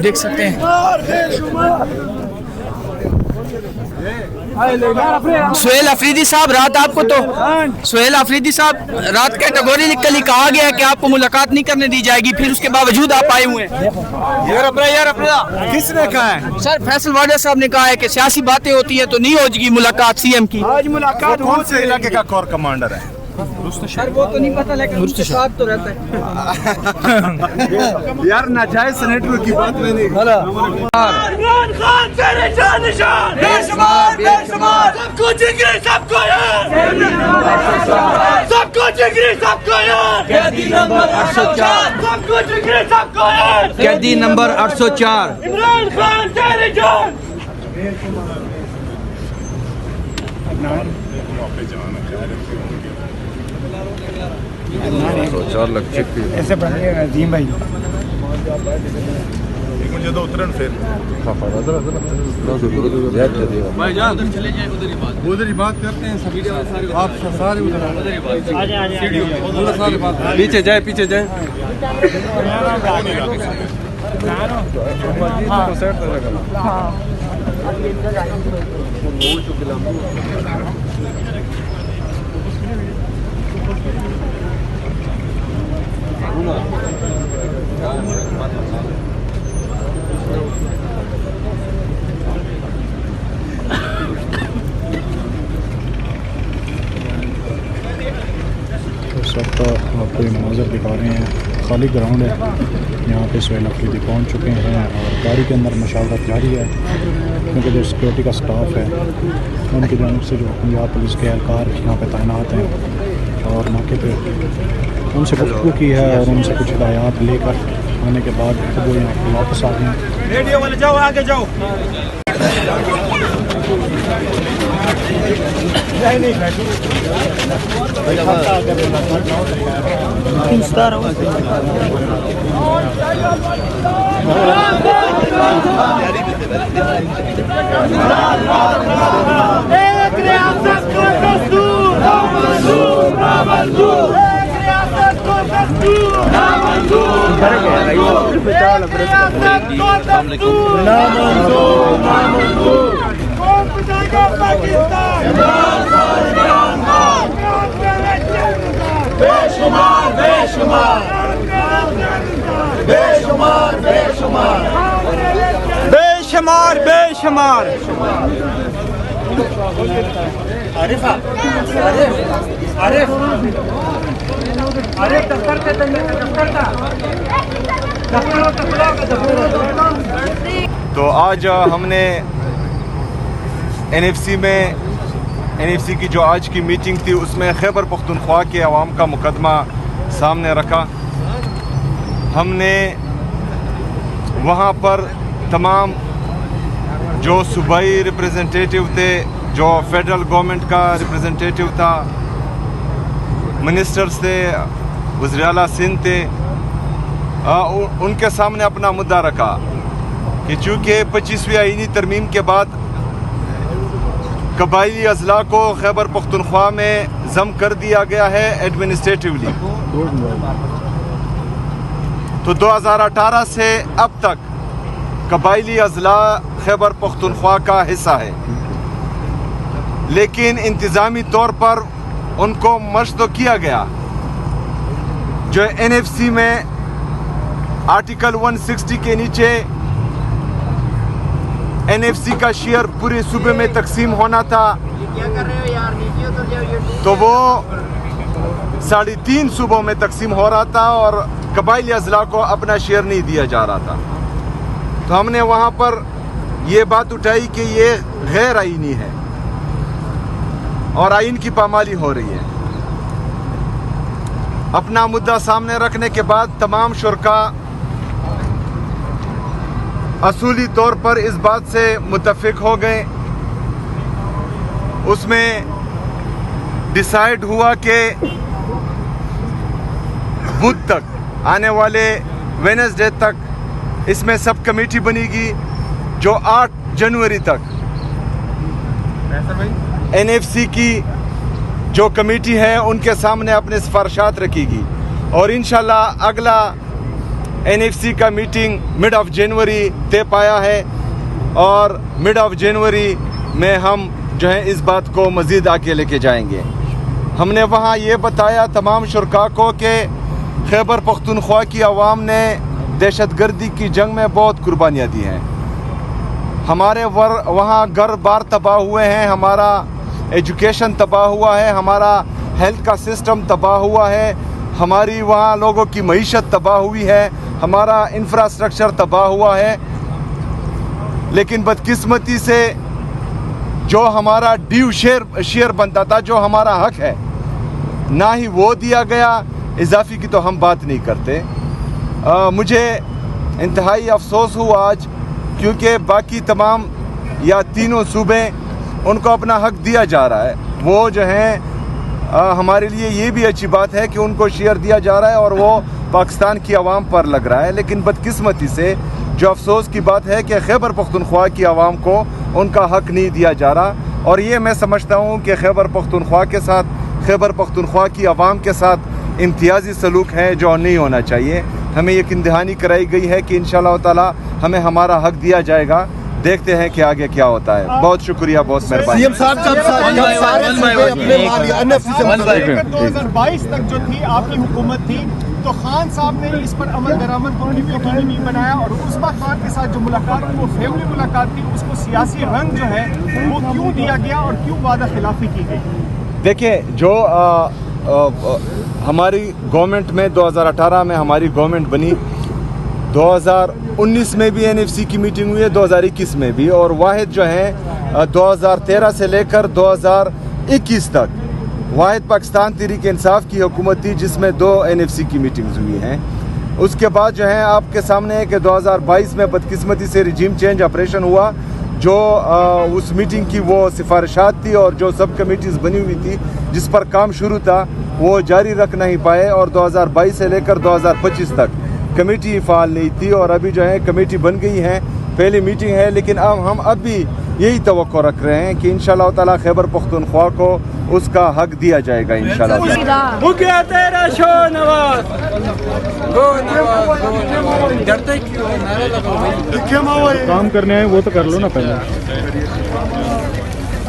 देख सकते हैं सुहेल अफरीदी साहब, रात आपको तो सुहेल अफरीदी साहब रात कैटेगोरिकली कहा गया है कि आपको मुलाकात नहीं करने दी जाएगी, फिर उसके बावजूद आप आए हुए हैं। किसने कहा है? सर फैसल वाडा साहब ने कहा है कि सियासी बातें होती हैं तो नहीं होगी मुलाकात सीएम की। आज मुलाकात कौन से इलाके का कोर कमांडर है? सर वो तो नहीं पता, लेकिन उसके साथ तो रहता है। यार नाजायज सेनेटर की बात में नहीं। इमरान खान तेरे जान निशान बेशुमार बेशुमार, सबको जिगरी सबको यार, सबको जिगरी सबको यार, कैदी नंबर 804, सबको जिगरी सबको यार, कैदी नंबर 804। इमरान खान तेरे जान। 4 लाख चेक ऐसे बनेगा नजीम भाई। मुझे तो उतरन फिर उधर ही बात करते हैं सभी, आप सारे उधर पीछे जाए पीछे जाए। इस वक्त आपको ये मनाज़र दिखा रहे हैं, खाली ग्राउंड है। यहाँ पे सुहेल अफरीदी पहुँच चुके हैं और गाड़ी के अंदर मशावरत जारी है, क्योंकि जो सिक्योरिटी का स्टाफ है उनकी जानब से जो पंजाब पुलिस के एहलकार यहाँ पे तैनात हैं और मौके पे उनसे गुफ्तगू की है और उनसे कुछ हिदायत लेकर आने के बाद वो यहाँ पर वापस आ गए। रेडियो वाले जाओ, आगे जाओ। एक रियासत को दस्तूर नामंजूर, नामंजूर, एक रियासत को दस्तूर नामंजूर, एक रियासत को दस्तूर नामंजूर, नामंजूर। कौन बचाएगा पाकिस्तान? इमरान खान, इमरान खान। बेशुमार बेशुमार, बेशुमार बेशुमार, बेशुमार बेशुमार। आरिफ आरिफ आरिफ दफ्तर का दफ्तर का। तो आज हमने एनएफसी की जो आज की मीटिंग थी उसमें खैबर पख्तूनख्वा के अवाम का मुकदमा सामने रखा। हमने वहाँ पर तमाम जो सूबाई रिप्रेजेंटेटिव थे, जो फेडरल गवर्नमेंट का रिप्रेजेंटेटिव था, मिनिस्टर्स थे, वज़ीर आला सिंध थे, उनके सामने अपना मुद्दा रखा कि चूँकि 25वीं आईनी तरमीम के बाद कबायली अजला को खैबर पख्तूनख्वा में ज़म कर दिया गया है एडमिनिस्ट्रेटिवली, तो 2018 से अब तक कबायली अजला खैबर पख्तूनख्वा का हिस्सा है, लेकिन इंतज़ामी तौर पर उनको मर्ज तो किया गया। जो एनएफसी में आर्टिकल 160 के नीचे एनएफसी का शेयर पूरे सूबे में तकसीम होना था, तो वो 3.5 सूबों में तकसीम हो रहा था और कबायली अजला को अपना शेयर नहीं दिया जा रहा था। तो हमने वहाँ पर ये बात उठाई कि ये गैर आईनी है और आइन की पामाली हो रही है। अपना मुद्दा सामने रखने के बाद तमाम शुरका असूली तौर पर इस बात से मुत्तफिक हो गए। उसमें डिसाइड हुआ कि बुध तक, आने वाले वेडनेसडे तक इसमें सब कमेटी बनेगी, जो 8 जनवरी तक एनएफसी की जो कमेटी है उनके सामने अपने सिफारिशात रखेगी और इंशाल्लाह अगला एनएफसी का मीटिंग मिड ऑफ जनवरी तय पाया है और मिड ऑफ जनवरी में हम जो है इस बात को मज़ीद आगे लेके जाएंगे। हमने वहाँ ये बताया तमाम शुरका को कि खैबर पख्तूनख्वा की आवाम ने दहशतगर्दी की जंग में बहुत कुर्बानियाँ दी हैं। हमारे वहाँ घर बार तबाह हुए हैं, हमारा एजुकेशन तबाह हुआ है, हमारा हेल्थ का सिस्टम तबाह हुआ है, हमारी वहाँ लोगों की मईशत तबाह हुई है, हमारा इंफ्रास्ट्रक्चर तबाह हुआ है। लेकिन बदकिस्मती से जो हमारा ड्यू शेयर बनता था, जो हमारा हक है, ना ही वो दिया गया। इजाफी की तो हम बात नहीं करते। मुझे इंतहाई अफसोस हुआ आज, क्योंकि बाकी तमाम या तीनों सूबे उनको अपना हक दिया जा रहा है। वो जो हैं हमारे लिए ये भी अच्छी बात है कि उनको शेयर दिया जा रहा है और वो पाकिस्तान की आवाम पर लग रहा है। लेकिन बदकिस्मती से जो अफसोस की बात है कि खैबर पख्तूनख्वा की आवाम को उनका हक नहीं दिया जा रहा। और ये मैं समझता हूँ कि खैबर पख्तूनख्वा के साथ, खैबर पख्तूनख्वा की आवाम के साथ इम्तियाजी सलूक है जो नहीं होना चाहिए। हमें यकीन दहानी कराई गई है कि इंशाअल्लाह ताला हमें हमारा हक दिया जाएगा। देखते हैं कि आगे क्या होता है। बहुत शुक्रिया, बहुत मेहरबानी। 2022 तक जो थी आपकी हुकूमत थी, तो खान साहब ने इस पर अमल दरामद को यकीनी नहीं बनाया और उस्मा खान के साथ जो मुलाकात थी वो फैमिली मुलाकात थी, उसको सियासी रंग जो है वो क्यों दिया गया और क्यों वादा खिलाफी की गई? देखिए, जो हमारी गवर्नमेंट में 2018 में हमारी गवर्नमेंट बनी, 2019 में भी एनएफसी की मीटिंग हुई है, 2021 में भी, और वाहिद जो है 2013 से लेकर 2021 तक वाहिद पाकिस्तान तहरीक इंसाफ की हुकूमत थी जिसमें 2 एनएफसी की मीटिंग्स हुई हैं। उसके बाद जो है आपके सामने है कि 2022 में बदकिस्मती से रिजीम चेंज ऑपरेशन हुआ। जो उस मीटिंग की वो सिफारिशात थी और जो सब कमेटीज़ बनी हुई थी जिस पर काम शुरू था वो जारी रख नहीं पाए और 2022 से लेकर 2025 तक कमेटी फ़ाल नहीं थी। और अभी जो है कमेटी बन गई है, पहली मीटिंग है, लेकिन अब हम अब भी यही तवक्को रख रहे हैं कि इंशाअल्लाह ताला खैबर पख्तूनख्वा को उसका हक दिया जाएगा इंशाअल्लाह। काम करने आए वो तो कर लो ना पहले।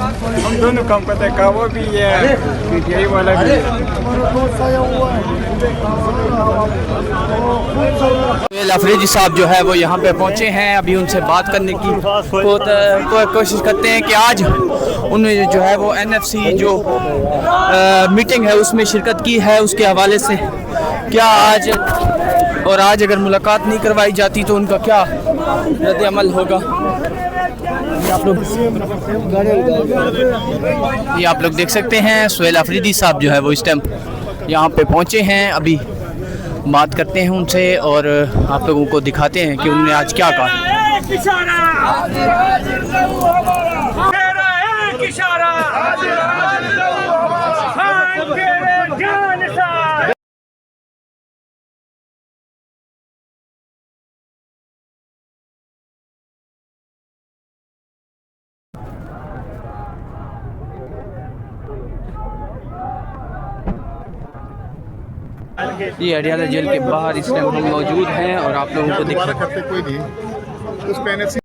हम दोनों काम करते हैं, वो भी है यही वाला भी। अफरीदी साहब जो है वो यहाँ पे पहुँचे हैं। अभी उनसे बात करने की कोशिश करते हैं कि आज उन्होंने जो है वो एनएफसी जो मीटिंग है उसमें शिरकत की है, उसके हवाले से क्या आज और आज अगर मुलाकात नहीं करवाई जाती तो उनका क्या रद्द अमल होगा। ये आप लोग देख सकते हैं। सुहेल अफरीदी साहब जो है वो इस टाइम यहाँ पे पहुँचे हैं। अभी बात करते हैं उनसे और आप लोगों को दिखाते हैं कि उन्होंने आज क्या कहा। ये अडियाला जेल के बाहर इस टाइम हम मौजूद हैं और आप लोगों को दिखा कोई नहीं उस पे